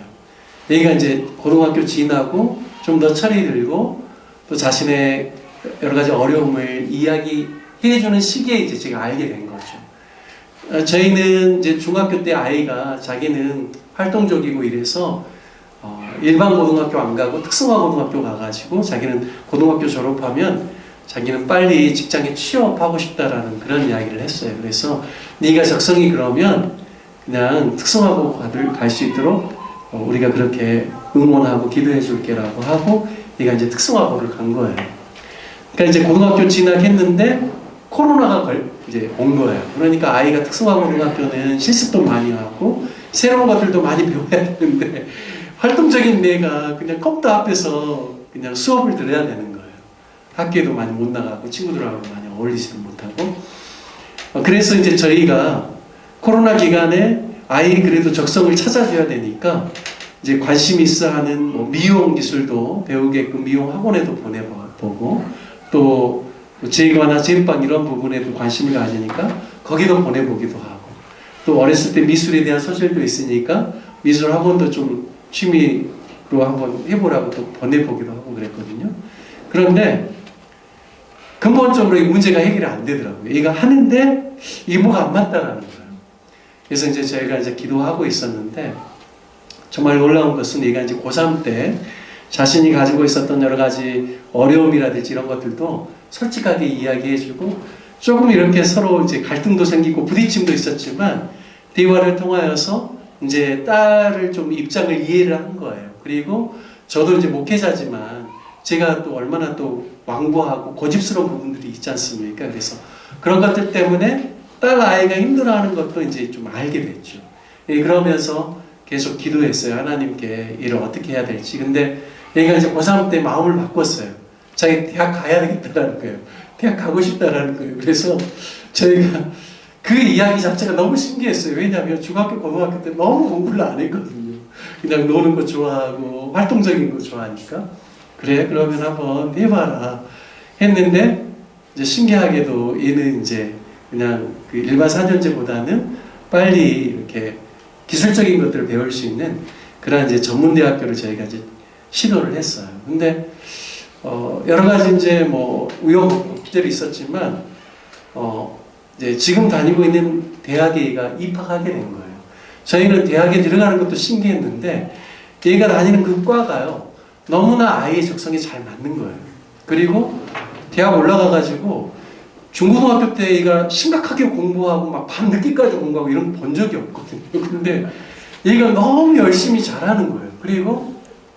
얘가 이제 고등학교 지나고 좀 더 철이 들고 또 자신의 여러 가지 어려움을 이야기해주는 시기에 이제 제가 알게 된 거죠. 저희는 이제 중학교 때 아이가 자기는 활동적이고 이래서 일반 고등학교 안 가고 특성화 고등학교 가가지고 자기는 고등학교 졸업하면 자기는 빨리 직장에 취업하고 싶다라는 그런 이야기를 했어요. 그래서 네가 적성이 그러면 그냥 특성화고 갈 수 있도록 우리가 그렇게 응원하고 기도해 줄게라고 하고 얘가 이제 특성화고를 간 거예요. 그러니까 이제 고등학교 진학했는데 코로나가 이제 온 거예요. 그러니까 아이가 특성화 고등학교는 실습도 많이 하고 새로운 것들도 많이 배워야 되는데 활동적인 애가 그냥 컴퓨터 앞에서 그냥 수업을 들어야 되는 거예요. 학교에도 많이 못 나가고 친구들하고 많이 어울리지도 못하고. 그래서 이제 저희가 코로나 기간에 아이 그래도 적성을 찾아줘야 되니까 이제 관심 있어 하는 뭐 미용 기술도 배우게끔 미용 학원에도 보내보고 또 제과나 제빵 이런 부분에도 관심을 가지니까 거기도 보내보기도 하고 또 어렸을 때 미술에 대한 소질도 있으니까 미술 학원도 좀 취미로 한번 해보라고 또 보내보기도 하고 그랬거든요. 그런데 근본적으로 이 문제가 해결이 안 되더라고요. 얘가 하는데 이게 뭐가 안 맞다라는 거예요. 그래서 이제 저희가 이제 기도하고 있었는데 정말 놀라운 것은 얘가 이제 고3 때 자신이 가지고 있었던 여러 가지 어려움이라든지 이런 것들도 솔직하게 이야기해주고 조금 이렇게 서로 이제 갈등도 생기고 부딪힘도 있었지만 대화를 통하여서 이제 딸을 좀 입장을 이해를 한 거예요. 그리고 저도 이제 목회자지만 제가 또 얼마나 또 완고하고 고집스러운 부분들이 있지 않습니까? 그래서 그런 것들 때문에 딸 아이가 힘들어하는 것도 이제 좀 알게 됐죠. 그러면서 계속 기도했어요. 하나님께 일을 어떻게 해야 될지. 근데 얘가 이제 고3 때 마음을 바꿨어요. 자기 대학 가야 되겠다라는 거예요. 대학 가고 싶다라는 거예요. 그래서 저희가 그 이야기 자체가 너무 신기했어요. 왜냐하면 중학교, 고등학교 때 너무 공부를 안 했거든요. 그냥 노는 거 좋아하고 활동적인 거 좋아하니까 그래 그러면 한번 해봐라 했는데 이제 신기하게도 얘는 이제 그냥 그 일반 4년제보다는 빨리 이렇게 기술적인 것들을 배울 수 있는 그런 이제 전문 대학교를 저희가 이제 시도를 했어요. 근데 여러 가지 이제 뭐 우여곡절이 있었지만 이제 지금 다니고 있는 대학에 얘가 입학하게 된 거예요. 저희는 대학에 들어가는 것도 신기했는데 얘가 다니는 그 과가요 너무나 아이의 적성에 잘 맞는 거예요. 그리고 대학 올라가가지고 중고등학교 때 얘가 심각하게 공부하고 막 밤늦게까지 공부하고 이런 거 본 적이 없거든요. 근데 얘가 너무 열심히 잘하는 거예요. 그리고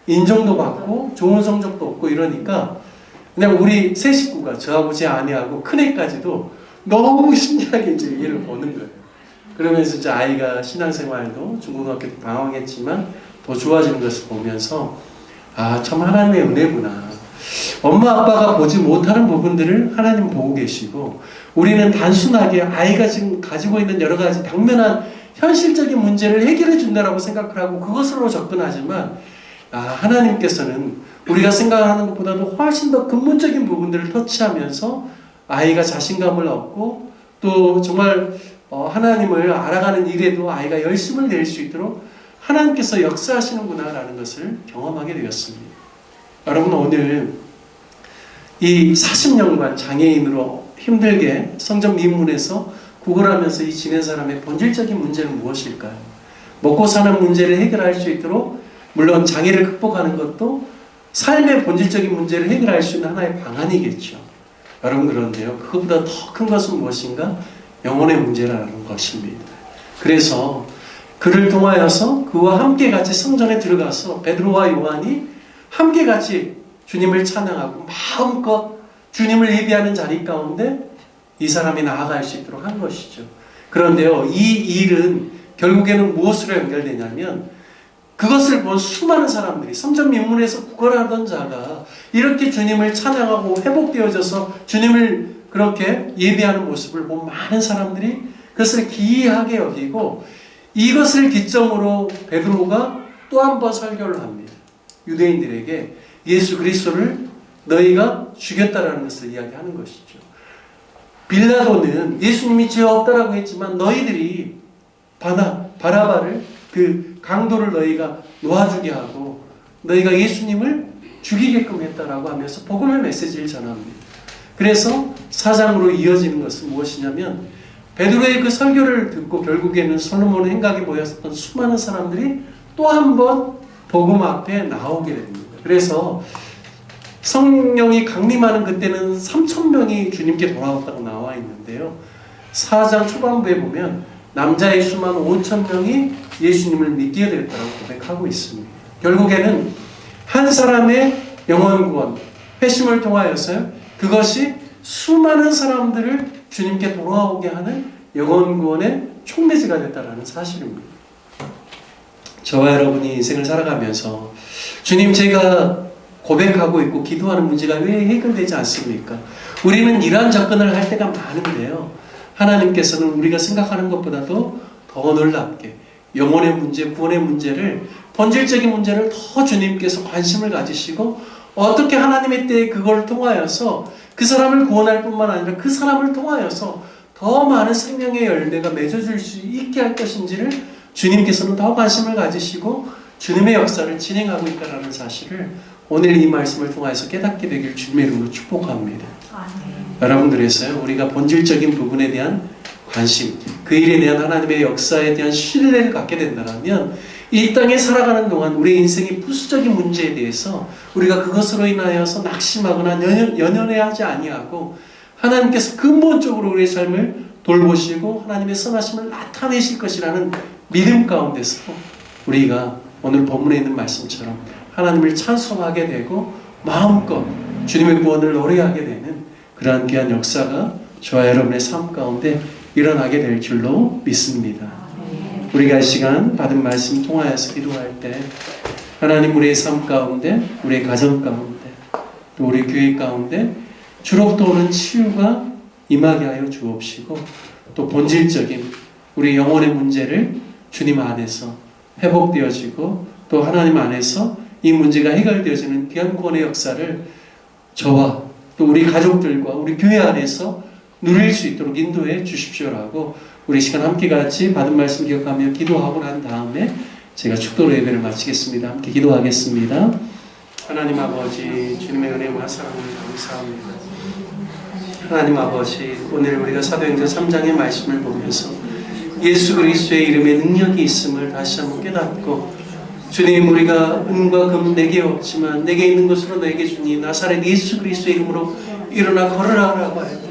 인정도 받고 좋은 성적도 얻고 이러니까 그냥 우리 세 식구가 저하고 제 아내하고 큰애까지도 너무 신기하게 이제 얘를 보는 거예요. 그러면서 이제 아이가 신앙생활도 중고등학교 때 방황했지만 더 좋아지는 것을 보면서 아, 참 하나님의 은혜구나. 엄마 아빠가 보지 못하는 부분들을 하나님 보고 계시고 우리는 단순하게 아이가 지금 가지고 있는 여러 가지 당면한 현실적인 문제를 해결해 준다라고 생각을 하고 그것으로 접근하지만 하나님께서는 우리가 생각하는 것보다도 훨씬 더 근본적인 부분들을 터치하면서 아이가 자신감을 얻고 또 정말 하나님을 알아가는 일에도 아이가 열심을 낼 수 있도록 하나님께서 역사하시는구나라는 것을 경험하게 되었습니다. 여러분 오늘 이 40년간 장애인으로 힘들게 성전 미문에서 구걸하면서 이 지낸 사람의 본질적인 문제는 무엇일까요? 먹고 사는 문제를 해결할 수 있도록 물론 장애를 극복하는 것도 삶의 본질적인 문제를 해결할 수 있는 하나의 방안이겠죠. 여러분 그런데요. 그것보다 더 큰 것은 무엇인가? 영혼의 문제라는 것입니다. 그래서 그를 통하여서 그와 함께 같이 성전에 들어가서 베드로와 요한이 함께 같이 주님을 찬양하고 마음껏 주님을 예배하는 자리 가운데 이 사람이 나아갈 수 있도록 한 것이죠. 그런데요, 이 일은 결국에는 무엇으로 연결되냐면 그것을 본 수많은 사람들이 성전 민문에서 구걸하던 자가 이렇게 주님을 찬양하고 회복되어져서 주님을 그렇게 예배하는 모습을 본 많은 사람들이 그것을 기이하게 여기고 이것을 기점으로 베드로가 또 한 번 설교를 합니다. 유대인들에게 예수 그리스도를 너희가 죽였다라는 것을 이야기하는 것이죠. 빌라도는 예수님이 죄 없다라고 했지만 너희들이 바라바를 그 강도를 너희가 놓아주게 하고 너희가 예수님을 죽이게끔 했다라고 하면서 복음의 메시지를 전합니다. 그래서 사장으로 이어지는 것은 무엇이냐면 베드로의 그 설교를 듣고 결국에는 솔로몬 행각에 모였던 수많은 사람들이 또 한 번 복음 앞에 나오게 됩니다. 그래서 성령이 강림하는 그때는 3,000명이 주님께 돌아왔다고 나와 있는데요. 4장 초반부에 보면 남자의 수만 5,000명이 예수님을 믿게 되었다고 고백하고 있습니다. 결국에는 한 사람의 영혼 구원, 회심을 통하여서 그것이 수많은 사람들을 주님께 돌아오게 하는 영혼 구원의 촉매제가 됐다는 사실입니다. 저와 여러분이 인생을 살아가면서 주님 제가 고백하고 있고 기도하는 문제가 왜 해결되지 않습니까? 우리는 이러한 접근을 할 때가 많은데요. 하나님께서는 우리가 생각하는 것보다도 더 놀랍게 영혼의 문제, 구원의 문제를 본질적인 문제를 더 주님께서 관심을 가지시고 어떻게 하나님의 때에 그걸 통하여서 그 사람을 구원할 뿐만 아니라 그 사람을 통하여서 더 많은 생명의 열매가 맺어질 수 있게 할 것인지를 주님께서는 더 관심을 가지시고 주님의 역사를 진행하고 있다는 사실을 오늘 이 말씀을 통해서 깨닫게 되길 주님의 이름으로 축복합니다. 여러분들에서요 우리가 본질적인 부분에 대한 관심, 그 일에 대한 하나님의 역사에 대한 신뢰를 갖게 된다면 이 땅에 살아가는 동안 우리의 인생의 부수적인 문제에 대해서 우리가 그것으로 인하여서 낙심하거나 연연해하지 아니하고 하나님께서 근본적으로 우리의 삶을 돌보시고 하나님의 선하심을 나타내실 것이라는 믿음 가운데서 우리가 오늘 본문에 있는 말씀처럼 하나님을 찬송하게 되고 마음껏 주님의 구원을 노래하게 되는 그러한 귀한 역사가 저와 여러분의 삶 가운데 일어나게 될 줄로 믿습니다. 우리가 이 시간 받은 말씀 통하여서 기도할 때 하나님 우리의 삶 가운데 우리의 가정 가운데 또 우리 교회 가운데 주로부터 오는 치유가 임하게 하여 주옵시고 또 본질적인 우리 영혼의 문제를 주님 안에서 회복되어지고 또 하나님 안에서 이 문제가 해결되어지는 귀한 구원의 역사를 저와 또 우리 가족들과 우리 교회 안에서 누릴 수 있도록 인도해 주십시오라고 우리 시간 함께 같이 받은 말씀 기억하며 기도하고 난 다음에 제가 축도로 예배를 마치겠습니다. 함께 기도하겠습니다. 하나님 아버지, 주님의 은혜와 사랑을 감사합니다. 하나님 아버지, 오늘 우리가 사도행전 3장의 말씀을 보면서 예수 그리스도의 이름에 능력이 있음을 다시 한번 깨닫고, 주님, 우리가 은과 금 내게 없지만 내게 있는 것으로 내게 주니 나사렛 예수 그리스도의 이름으로 일어나 걸으라고 할 때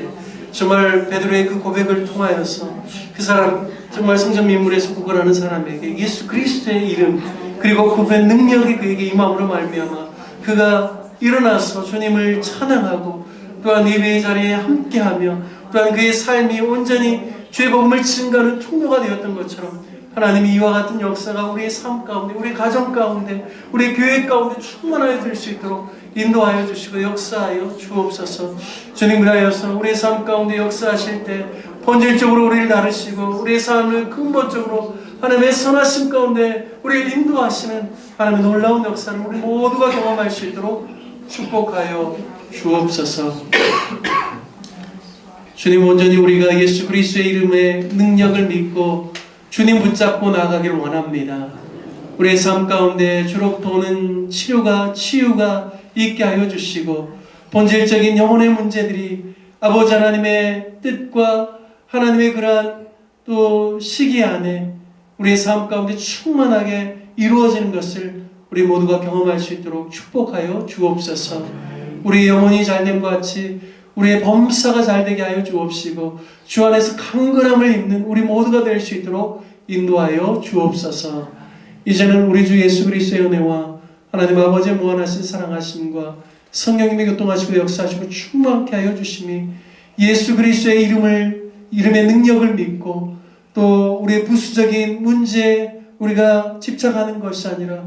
정말 베드로의 그 고백을 통하여서 그 사람, 정말 성전 민물에서 구걸하는 사람에게 예수 그리스도의 이름 그리고 그분의 능력이 그에게 임함으로 말미암아 그가 일어나서 주님을 찬양하고 또한 예배의 자리에 함께하며 또한 그의 삶이 온전히 주의 복음을 증가하는 통로가 되었던 것처럼 하나님이 이와 같은 역사가 우리의 삶 가운데, 우리 가정 가운데, 우리 교회 가운데 충만하여 될 수 있도록 인도하여 주시고 역사하여 주옵소서. 주님, 그리하여서 우리의 삶 가운데 역사하실 때 본질적으로 우리를 다루시고 우리의 삶을 근본적으로 하나님의 선하심 가운데 우리를 인도하시는 하나님의 놀라운 역사를 우리 모두가 경험할 수 있도록 축복하여 주옵소서. 주님, 온전히 우리가 예수 그리스도의 이름의 능력을 믿고 주님 붙잡고 나아가기를 원합니다. 우리의 삶 가운데 주로 도는 치유가 있게 하여 주시고 본질적인 영혼의 문제들이 아버지 하나님의 뜻과 하나님의 그러한 또 시기 안에 우리의 삶 가운데 충만하게 이루어지는 것을 우리 모두가 경험할 수 있도록 축복하여 주옵소서. 우리의 영혼이 잘됨과 같이 우리의 범사가 잘되게 하여 주옵시고 주 안에서 강건함을 입는 우리 모두가 될 수 있도록 인도하여 주옵소서. 이제는 우리 주 예수 그리스도의 은혜와 하나님 아버지의 무한하신 사랑하심과 성령님의 교통하시고 역사하시고 충만케 하여 주심이 예수 그리스도의 이름의 능력을 믿고 또 우리의 부수적인 문제에 우리가 집착하는 것이 아니라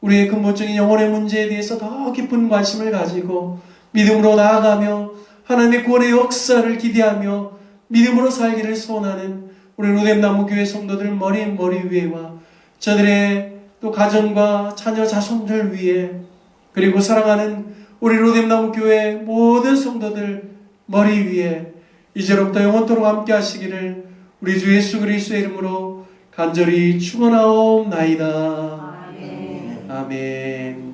우리의 근본적인 영혼의 문제에 대해서 더 깊은 관심을 가지고 믿음으로 나아가며 하나님의 구원의 역사를 기대하며 믿음으로 살기를 소원하는 우리 로뎀나무 교회 성도들 머리 위에와 저들의 또 가정과 자녀 자손들 위에 그리고 사랑하는 우리 로뎀나무 교회 모든 성도들 머리 위에 이제로부터 영원토록 함께 하시기를 우리 주 예수 그리스도의 이름으로 간절히 축원하옵나이다. 아멘.